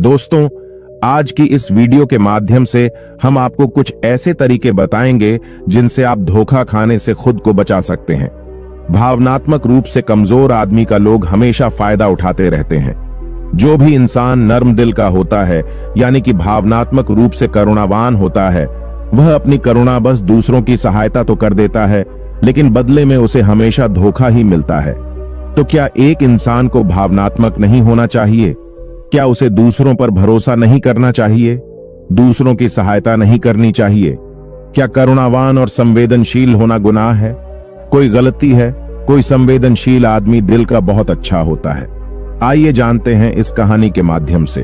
दोस्तों, आज की इस वीडियो के माध्यम से हम आपको कुछ ऐसे तरीके बताएंगे जिनसे आप धोखा खाने से खुद को बचा सकते हैं। भावनात्मक रूप से कमजोर आदमी का लोग हमेशा फायदा उठाते रहते हैं। जो भी इंसान नर्म दिल का होता है, यानी कि भावनात्मक रूप से करुणावान होता है, वह अपनी करुणा बस दूसरों की सहायता तो कर देता है, लेकिन बदले में उसे हमेशा धोखा ही मिलता है। तो क्या एक इंसान को भावनात्मक नहीं होना चाहिए? क्या उसे दूसरों पर भरोसा नहीं करना चाहिए? दूसरों की सहायता नहीं करनी चाहिए? क्या करुणावान और संवेदनशील होना गुनाह है? कोई गलती है? कोई संवेदनशील आदमी दिल का बहुत अच्छा होता है। आइए जानते हैं इस कहानी के माध्यम से।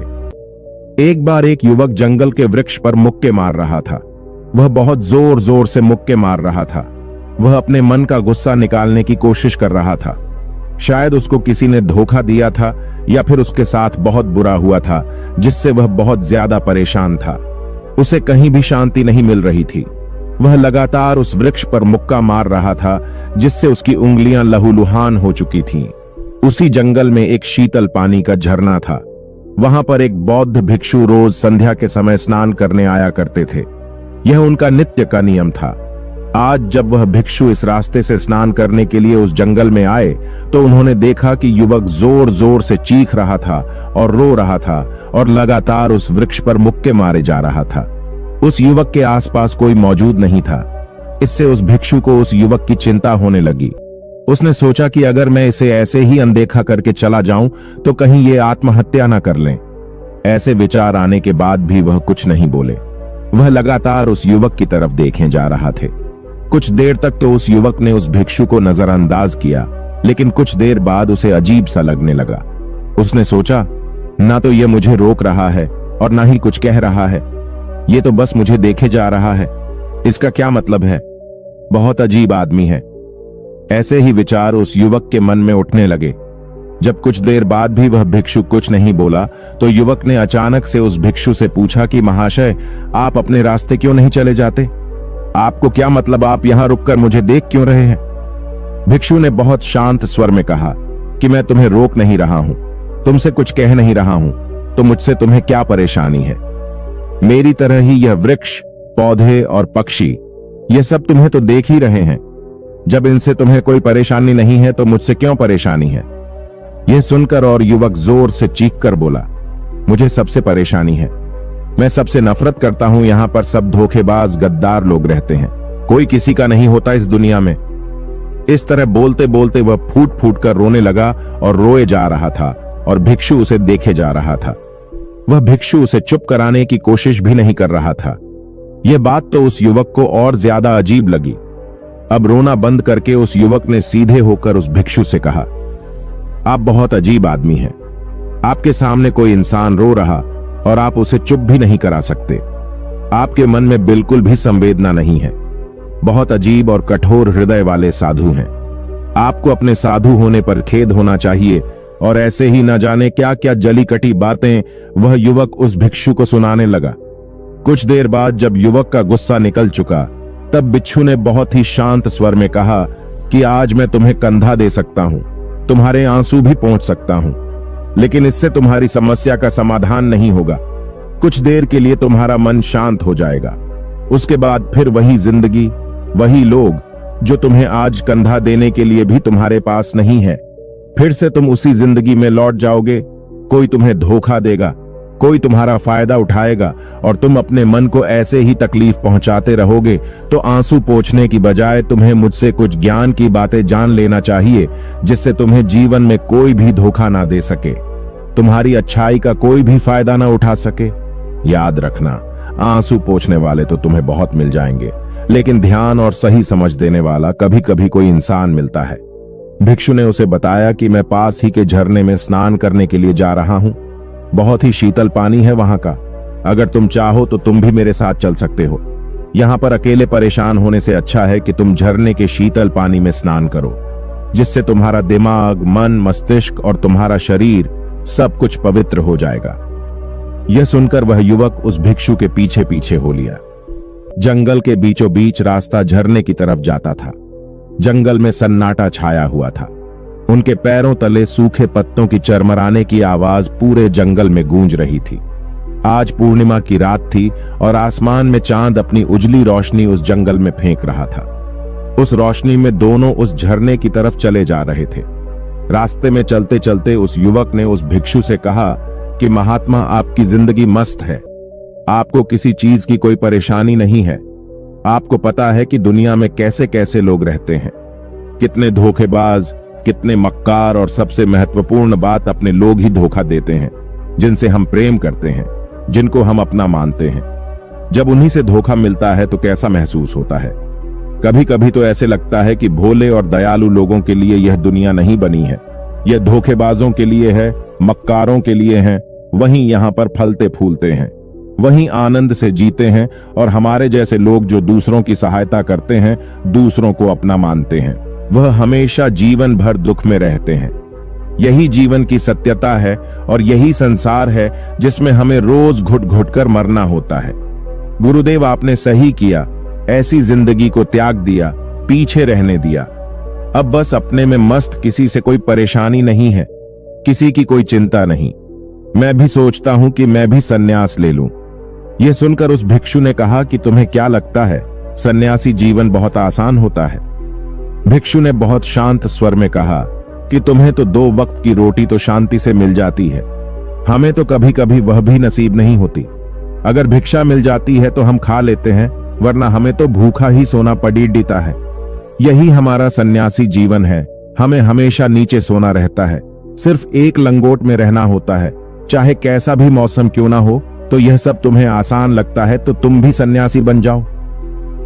एक बार एक युवक जंगल के वृक्ष पर मुक्के मार रहा था। वह बहुत जोर जोर से मुक्के मार रहा था। वह अपने मन का गुस्सा निकालने की कोशिश कर रहा था। शायद उसको किसी ने धोखा दिया था या फिर उसके साथ बहुत बुरा हुआ था, जिससे वह बहुत ज्यादा परेशान था। उसे कहीं भी शांति नहीं मिल रही थी। वह लगातार उस वृक्ष पर मुक्का मार रहा था, जिससे उसकी उंगलियां लहूलुहान हो चुकी थीं। उसी जंगल में एक शीतल पानी का झरना था। वहां पर एक बौद्ध भिक्षु रोज संध्या के समय स्नान करने आया करते थे। यह उनका नित्य का नियम था। आज जब वह भिक्षु इस रास्ते से स्नान करने के लिए उस जंगल में आए, तो उन्होंने देखा कि युवक जोर जोर से चीख रहा था और रो रहा था और लगातार उस वृक्ष पर मुक्के मारे जा रहा था। उस युवक के आसपास कोई मौजूद नहीं था। इससे उस भिक्षु को उस युवक की चिंता होने लगी। उसने सोचा कि अगर मैं इसे ऐसे ही अनदेखा करके चला जाऊं तो कहीं ये आत्महत्या न कर लें। ऐसे विचार आने के बाद भी वह कुछ नहीं बोले। वह लगातार उस युवक की तरफ देखे जा रहा थे। कुछ देर तक तो उस युवक ने उस भिक्षु को नजरअंदाज किया, लेकिन कुछ देर बाद उसे अजीब सा लगने लगा। उसने सोचा, ना तो ये मुझे रोक रहा है और ना ही कुछ कह रहा है। ये तो बस मुझे देखे जा रहा है। इसका क्या मतलब है? बहुत अजीब आदमी है। ऐसे ही विचार उस युवक के मन में उठने लगे। जब कुछ देर बाद भी वह भिक्षु कुछ नहीं बोला, तो युवक ने अचानक से उस भिक्षु से पूछा कि महाशय, आप अपने रास्ते क्यों नहीं चले जाते? आपको क्या मतलब? आप यहां रुककर मुझे देख क्यों रहे हैं? भिक्षु ने बहुत शांत स्वर में कहा कि मैं तुम्हें रोक नहीं रहा हूं, तुमसे कुछ कह नहीं रहा हूं, तो मुझसे तुम्हें क्या परेशानी है? मेरी तरह ही यह वृक्ष, पौधे और पक्षी, ये सब तुम्हें तो देख ही रहे हैं। जब इनसे तुम्हें कोई परेशानी नहीं है तो मुझसे क्यों परेशानी है? यह सुनकर और युवक जोर से चीखकर बोला, मुझे सबसे परेशानी है। मैं सबसे नफरत करता हूं। यहां पर सब धोखेबाज, गद्दार लोग रहते हैं। कोई किसी का नहीं होता इस दुनिया में। इस तरह बोलते बोलते वह फूट फूट कर रोने लगा और रोए जा रहा था और भिक्षु उसे देखे जा रहा था। वह भिक्षु उसे चुप कराने की कोशिश भी नहीं कर रहा था। यह बात तो उस युवक को और ज्यादा अजीब लगी। अब रोना बंद करके उस युवक ने सीधे होकर उस भिक्षु से कहा, आप बहुत अजीब आदमी हैं। आपके सामने कोई इंसान रो रहा और आप उसे चुप भी नहीं करा सकते। आपके मन में बिल्कुल भी संवेदना नहीं है। बहुत अजीब और कठोर हृदय वाले साधु हैं। आपको अपने साधु होने पर खेद होना चाहिए। और ऐसे ही न जाने क्या क्या जली कटी बातें वह युवक उस भिक्षु को सुनाने लगा। कुछ देर बाद जब युवक का गुस्सा निकल चुका, तब भिक्षु ने बहुत ही शांत स्वर में कहा कि आज मैं तुम्हें कंधा दे सकता हूं, तुम्हारे आंसू भी पोंछ सकता हूं, लेकिन इससे तुम्हारी समस्या का समाधान नहीं होगा। कुछ देर के लिए तुम्हारा मन शांत हो जाएगा। उसके बाद फिर वही जिंदगी, वही लोग जो तुम्हें आज कंधा देने के लिए भी तुम्हारे पास नहीं है। फिर से तुम उसी जिंदगी में लौट जाओगे। कोई तुम्हें धोखा देगा, कोई तुम्हारा फायदा उठाएगा और तुम अपने मन को ऐसे ही तकलीफ पहुंचाते रहोगे। तो आंसू पोंछने की बजाय तुम्हें मुझसे कुछ ज्ञान की बातें जान लेना चाहिए, जिससे तुम्हें जीवन में कोई भी धोखा ना दे सके, तुम्हारी अच्छाई का कोई भी फायदा ना उठा सके। याद रखना, आंसू पोंछने वाले तो तुम्हें बहुत मिल जाएंगे, लेकिन ध्यान और सही समझ देने वाला कभी कभी कोई इंसान मिलता है। भिक्षु ने उसे बताया कि मैं पास ही के झरने में स्नान करने के लिए जा रहा हूं। बहुत ही शीतल पानी है वहां का। अगर तुम चाहो तो तुम भी मेरे साथ चल सकते हो। यहां पर अकेले परेशान होने से अच्छा है कि तुम झरने के शीतल पानी में स्नान करो, जिससे तुम्हारा दिमाग, मन, मस्तिष्क और तुम्हारा शरीर सब कुछ पवित्र हो जाएगा। यह सुनकर वह युवक उस भिक्षु के पीछे पीछे हो लिया। जंगल के बीचों बीच रास्ता झरने की तरफ जाता था। जंगल में सन्नाटा छाया हुआ था। उनके पैरों तले सूखे पत्तों की चरमराने की आवाज पूरे जंगल में गूंज रही थी। आज पूर्णिमा की रात थी और आसमान में चांद अपनी उजली रोशनी उस जंगल में फेंक रहा था। उस रोशनी में दोनों उस झरने की तरफ चले जा रहे थे। रास्ते में चलते चलते उस युवक ने उस भिक्षु से कहा कि महात्मा, आपकी जिंदगी मस्त है, आपको किसी चीज की कोई परेशानी नहीं है। आपको पता है कि दुनिया में कैसे कैसे लोग रहते हैं, कितने धोखेबाज, कितने मक्कार, और सबसे महत्वपूर्ण बात, अपने लोग ही धोखा देते हैं जिनसे हम प्रेम करते हैं, जिनको हम अपना मानते हैं। जब उन्हीं से धोखा मिलता है तो कैसा महसूस होता है। कभी कभी तो ऐसे लगता है कि भोले और दयालु लोगों के लिए यह दुनिया नहीं बनी है, यह धोखेबाजों के लिए है, मक्कारों के लिए है। वहीं यहाँ पर फलते फूलते हैं, वहीं आनंद से जीते हैं, और हमारे जैसे लोग जो दूसरों की सहायता करते हैं, दूसरों को अपना मानते हैं, वह हमेशा जीवन भर दुख में रहते हैं। यही जीवन की सत्यता है और यही संसार है जिसमें हमें रोज घुट घुट कर मरना होता है। गुरुदेव, आपने सही किया, ऐसी जिंदगी को त्याग दिया, पीछे रहने दिया। अब बस अपने में मस्त, किसी से कोई परेशानी नहीं है, किसी की कोई चिंता नहीं। मैं भी सोचता हूं कि मैं भी सन्यास ले लूं। यह सुनकर उस भिक्षु ने कहा कि तुम्हें क्या लगता है, सन्यासी जीवन बहुत आसान होता है? भिक्षु ने बहुत शांत स्वर में कहा कि तुम्हें तो 2 वक्त की रोटी तो शांति से मिल जाती है, हमें तो कभी कभी वह भी नसीब नहीं होती। अगर भिक्षा मिल जाती है तो हम खा लेते हैं, वरना हमें तो भूखा ही सोना पड़ीता है। यही हमारा सन्यासी जीवन है, हमें हमेशा नीचे सोना रहता है, सिर्फ एक लंगोट में रहना होता है, चाहे कैसा भी मौसम क्यों ना हो। तो यह सब तुम्हें आसान लगता है तो तुम भी सन्यासी बन जाओ।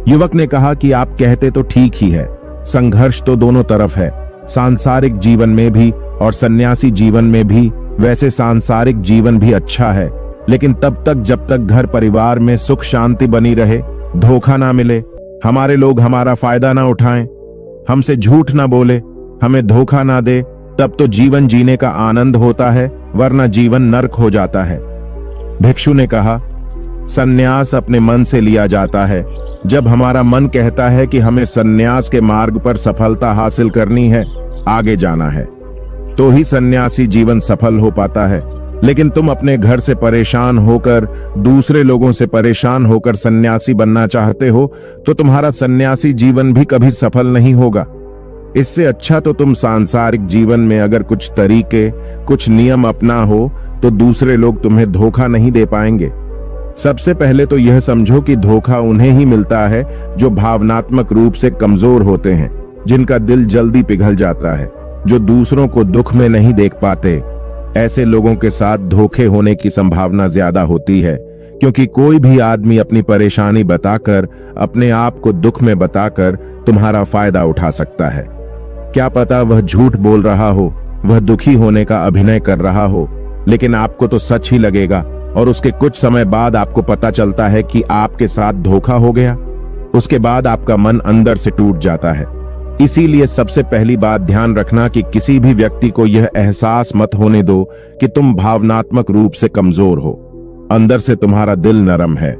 युवक ने कहा कि आप कहते तो ठीक ही है, संघर्ष तो दोनों तरफ है, सांसारिक जीवन में भी और सन्यासी जीवन में भी। वैसे सांसारिक जीवन भी अच्छा है, लेकिन तब तक जब तक घर परिवार में सुख शांति बनी रहे, धोखा ना मिले, हमारे लोग हमारा फायदा ना उठाएं, हमसे झूठ ना बोले, हमें धोखा ना दे, तब तो जीवन जीने का आनंद होता है, वरना जीवन नर्क हो जाता है। भिक्षु ने कहा, सन्यास अपने मन से लिया जाता है। जब हमारा मन कहता है कि हमें सन्यास के मार्ग पर सफलता हासिल करनी है, आगे जाना है, तो ही सन्यासी जीवन सफल हो पाता है। लेकिन तुम अपने घर से परेशान होकर, दूसरे लोगों से परेशान होकर सन्यासी बनना चाहते हो, तो तुम्हारा सन्यासी जीवन भी कभी सफल नहीं होगा। इससे अच्छा तो तुम सांसारिक जीवन में अगर कुछ तरीके, कुछ नियम अपना हो, तो दूसरे लोग तुम्हें धोखा नहीं दे पाएंगे। सबसे पहले तो यह समझो कि धोखा उन्हें ही मिलता है जो भावनात्मक रूप से कमजोर होते हैं, जिनका दिल जल्दी पिघल जाता है, जो दूसरों को दुख में नहीं देख पाते। ऐसे लोगों के साथ धोखे होने की संभावना ज्यादा होती है, क्योंकि कोई भी आदमी अपनी परेशानी बताकर, अपने आप को दुख में बताकर तुम्हारा फायदा उठा सकता है। क्या पता वह झूठ बोल रहा हो, वह दुखी होने का अभिनय कर रहा हो, लेकिन आपको तो सच ही लगेगा, और उसके कुछ समय बाद आपको पता चलता है कि आपके साथ धोखा हो गया। उसके बाद आपका मन अंदर से टूट जाता है। इसीलिए सबसे पहली बात ध्यान रखना कि किसी भी व्यक्ति को यह एहसास मत होने दो कि तुम भावनात्मक रूप से कमजोर हो, अंदर से तुम्हारा दिल नरम है।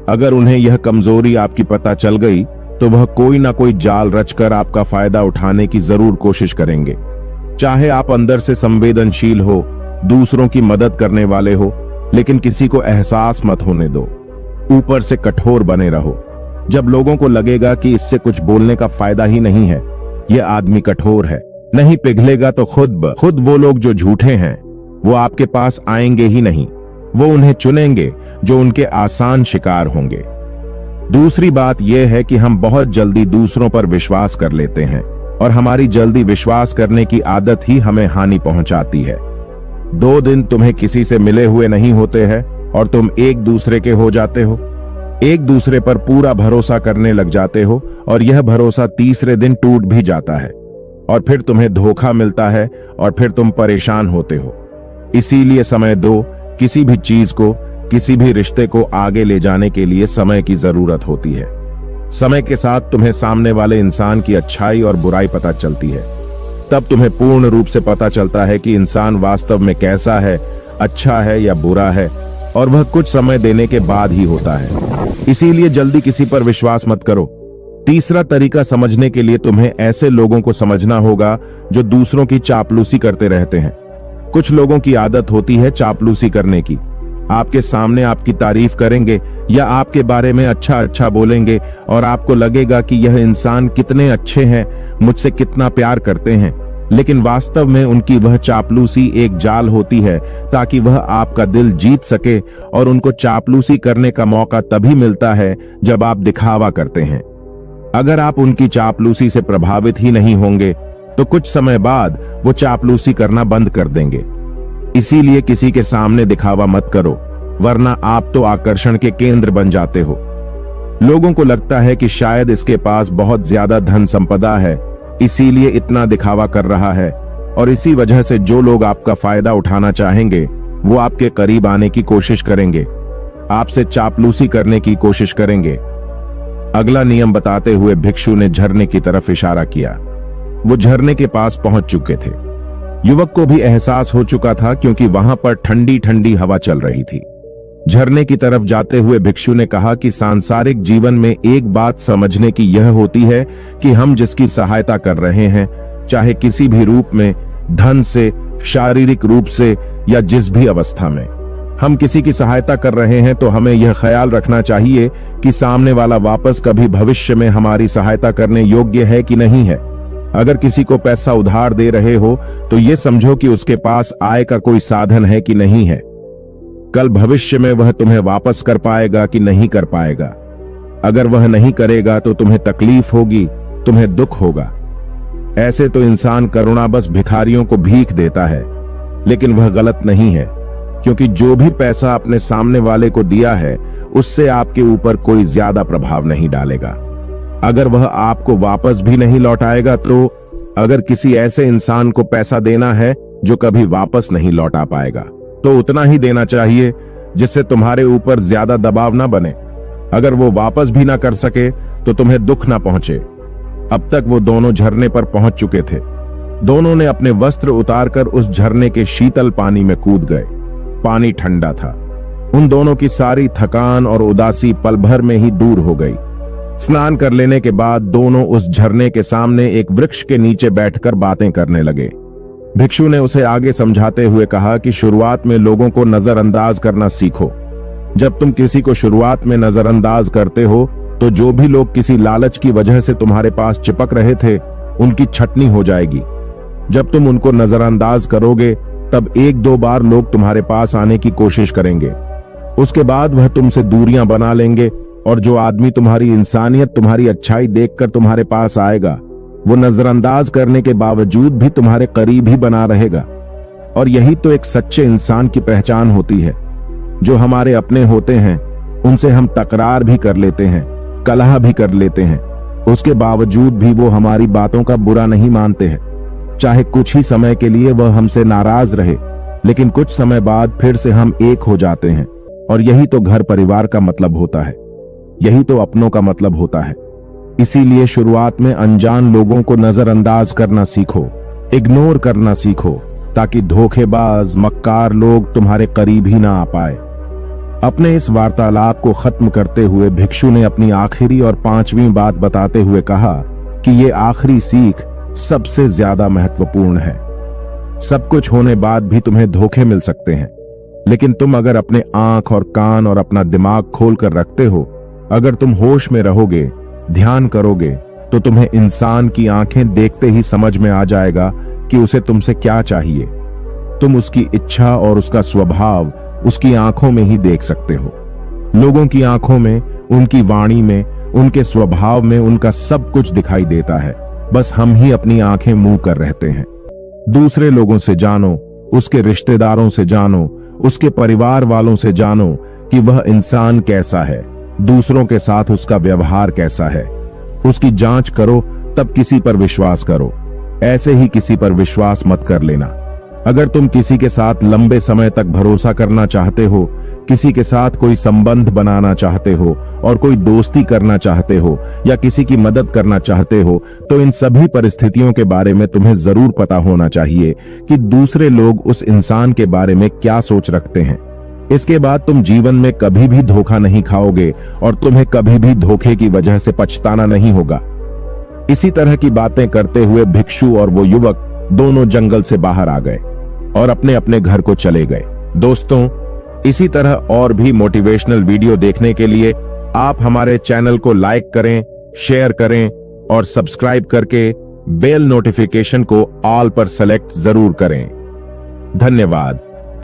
अगर उन्हें यह कमजोरी आपकी पता चल गई तो वह कोई ना कोई जाल रचकर आपका फायदा उठाने की जरूर कोशिश करेंगे। चाहे आप अंदर से संवेदनशील हो, दूसरों की मदद करने वाले हो, लेकिन किसी को एहसास मत होने दो। ऊपर से कठोर बने रहो। जब लोगों को लगेगा कि इससे कुछ बोलने का फायदा ही नहीं है, यह आदमी कठोर है, नहीं पिघलेगा, तो खुद वो लोग जो झूठे हैं वो आपके पास आएंगे ही नहीं। वो उन्हें चुनेंगे जो उनके आसान शिकार होंगे। दूसरी बात यह है कि हम बहुत जल्दी दूसरों पर विश्वास कर लेते हैं, और हमारी जल्दी विश्वास करने की आदत ही हमें हानि पहुंचाती है। 2 दिन तुम्हें किसी से मिले हुए नहीं होते हैं और तुम एक दूसरे के हो जाते हो, एक दूसरे पर पूरा भरोसा करने लग जाते हो, और यह भरोसा तीसरे दिन टूट भी जाता है, और फिर तुम्हें धोखा मिलता है, और फिर तुम परेशान होते हो। इसीलिए समय दो। किसी भी चीज को, किसी भी रिश्ते को आगे ले जाने के लिए समय की जरूरत होती है। समय के साथ तुम्हें सामने वाले इंसान की अच्छाई और बुराई पता चलती है। तब तुम्हें पूर्ण रूप से पता चलता है कि इंसान वास्तव में कैसा है, अच्छा है या बुरा है, और वह कुछ समय देने के बाद ही होता है। इसीलिए जल्दी किसी पर विश्वास मत करो। तीसरा तरीका समझने के लिए तुम्हें ऐसे लोगों को समझना होगा जो दूसरों की चापलूसी करते रहते हैं। कुछ लोगों की आदत होती है चापलूसी करने की। आपके सामने आपकी तारीफ करेंगे या आपके बारे में अच्छा अच्छा बोलेंगे और आपको लगेगा कि यह इंसान कितने अच्छे हैं, मुझसे कितना प्यार करते हैं। लेकिन वास्तव में उनकी वह चापलूसी एक जाल होती है ताकि वह आपका दिल जीत सके, और उनको चापलूसी करने का मौका तभी मिलता है जब आप दिखावा करते हैं। अगर आप उनकी चापलूसी से प्रभावित ही नहीं होंगे तो कुछ समय बाद वो चापलूसी करना बंद कर देंगे। इसीलिए किसी के सामने दिखावा मत करो, वरना आप तो आकर्षण के केंद्र बन जाते हो। लोगों को लगता है कि शायद इसके पास बहुत ज्यादा धन संपदा है, इसीलिए इतना दिखावा कर रहा है, और इसी वजह से जो लोग आपका फायदा उठाना चाहेंगे वो आपके करीब आने की कोशिश करेंगे, आपसे चापलूसी करने की कोशिश करेंगे। अगला नियम बताते हुए भिक्षु ने झरने की तरफ इशारा किया। वो झरने के पास पहुंच चुके थे। युवक को भी एहसास हो चुका था क्योंकि वहां पर ठंडी ठंडी हवा चल रही थी। झरने की तरफ जाते हुए भिक्षु ने कहा कि सांसारिक जीवन में एक बात समझने की यह होती है कि हम जिसकी सहायता कर रहे हैं, चाहे किसी भी रूप में, धन से, शारीरिक रूप से या जिस भी अवस्था में हम किसी की सहायता कर रहे हैं, तो हमें यह ख्याल रखना चाहिए कि सामने वाला वापस कभी भविष्य में हमारी सहायता करने योग्य है कि नहीं है। अगर किसी को पैसा उधार दे रहे हो तो ये समझो कि उसके पास आय का कोई साधन है कि नहीं है। कल भविष्य में वह तुम्हें वापस कर पाएगा कि नहीं कर पाएगा। अगर वह नहीं करेगा तो तुम्हें तकलीफ होगी, तुम्हें दुख होगा। ऐसे तो इंसान करुणाबस भिखारियों को भीख देता है, लेकिन वह गलत नहीं है, क्योंकि जो भी पैसा अपने सामने वाले को दिया है उससे आपके ऊपर कोई ज्यादा प्रभाव नहीं डालेगा। अगर वह आपको वापस भी नहीं लौटाएगा तो अगर किसी ऐसे इंसान को पैसा देना है जो कभी वापस नहीं लौटा पाएगा, तो उतना ही देना चाहिए जिससे तुम्हारे ऊपर ज्यादा दबाव ना बने। अगर वो वापस भी ना कर सके तो तुम्हें दुख ना पहुंचे। अब तक वो दोनों झरने पर पहुंच चुके थे। दोनों ने अपने वस्त्र उतारकर उस झरने के शीतल पानी में कूद गए। पानी ठंडा था। उन दोनों की सारी थकान और उदासी पल भर में ही दूर हो गई। स्नान कर लेने के बाद दोनों उस झरने के सामने एक वृक्ष के नीचे बैठकर बातें करने लगे। भिक्षु ने उसे आगे समझाते हुए कहा कि शुरुआत में लोगों को नजरअंदाज करना सीखो। जब तुम किसी को शुरुआत में नजरअंदाज करते हो तो जो भी लोग किसी लालच की वजह से तुम्हारे पास चिपक रहे थे, उनकी छटनी हो जाएगी। जब तुम उनको नजरअंदाज करोगे तब एक दो बार लोग तुम्हारे पास आने की कोशिश करेंगे। उसके बाद वह तुमसे दूरियां बना लेंगे, और जो आदमी तुम्हारी इंसानियत, तुम्हारी अच्छाई देखकर तुम्हारे पास आएगा, वो नजरअंदाज करने के बावजूद भी तुम्हारे करीब ही बना रहेगा। और यही तो एक सच्चे इंसान की पहचान होती है। जो हमारे अपने होते हैं उनसे हम तकरार भी कर लेते हैं, कलह भी कर लेते हैं, उसके बावजूद भी वो हमारी बातों का बुरा नहीं मानते हैं। चाहे कुछ ही समय के लिए वह हमसे नाराज रहे, लेकिन कुछ समय बाद फिर से हम एक हो जाते हैं। और यही तो घर परिवार का मतलब होता है, यही तो अपनों का मतलब होता है। इसीलिए शुरुआत में अनजान लोगों को नजरअंदाज करना सीखो, इग्नोर करना सीखो, ताकि धोखेबाज, मक्कार लोग तुम्हारे करीब ही ना आ पाए। अपने इस वार्तालाप को खत्म करते हुए भिक्षु ने अपनी आखिरी और 5वीं बात बताते हुए कहा कि ये आखिरी सीख सबसे ज्यादा महत्वपूर्ण है। सब कुछ होने बाद भी तुम्हें धोखे मिल सकते हैं, लेकिन तुम अगर अपने आंख और कान और अपना दिमाग खोल कर रखते हो, अगर तुम होश में रहोगे, ध्यान करोगे, तो तुम्हें इंसान की आंखें देखते ही समझ में आ जाएगा कि उसे तुमसे क्या चाहिए। तुम उसकी इच्छा और उसका स्वभाव उसकी आंखों में ही देख सकते हो। लोगों की आंखों में, उनकी वाणी में, उनके स्वभाव में उनका सब कुछ दिखाई देता है। बस हम ही अपनी आंखें मूंद कर रहते हैं। दूसरे लोगों से जानो, उसके रिश्तेदारों से जानो, उसके परिवार वालों से जानो कि वह इंसान कैसा है, दूसरों के साथ उसका व्यवहार कैसा है। उसकी जांच करो, तब किसी पर विश्वास करो। ऐसे ही किसी पर विश्वास मत कर लेना। अगर तुम किसी के साथ लंबे समय तक भरोसा करना चाहते हो, किसी के साथ कोई संबंध बनाना चाहते हो और कोई दोस्ती करना चाहते हो या किसी की मदद करना चाहते हो, तो इन सभी परिस्थितियों के बारे में तुम्हें जरूर पता होना चाहिए कि दूसरे लोग उस इंसान के बारे में क्या सोच रखते हैं। इसके बाद तुम जीवन में कभी भी धोखा नहीं खाओगे और तुम्हें कभी भी धोखे की वजह से पछताना नहीं होगा। इसी तरह की बातें करते हुए भिक्षु और वो युवक दोनों जंगल से बाहर आ गए और अपने अपने घर को चले गए। दोस्तों, इसी तरह और भी मोटिवेशनल वीडियो देखने के लिए आप हमारे चैनल को लाइक करें, शेयर करें और सब्सक्राइब करके बेल नोटिफिकेशन को ऑल पर सेलेक्ट जरूर करें। धन्यवाद।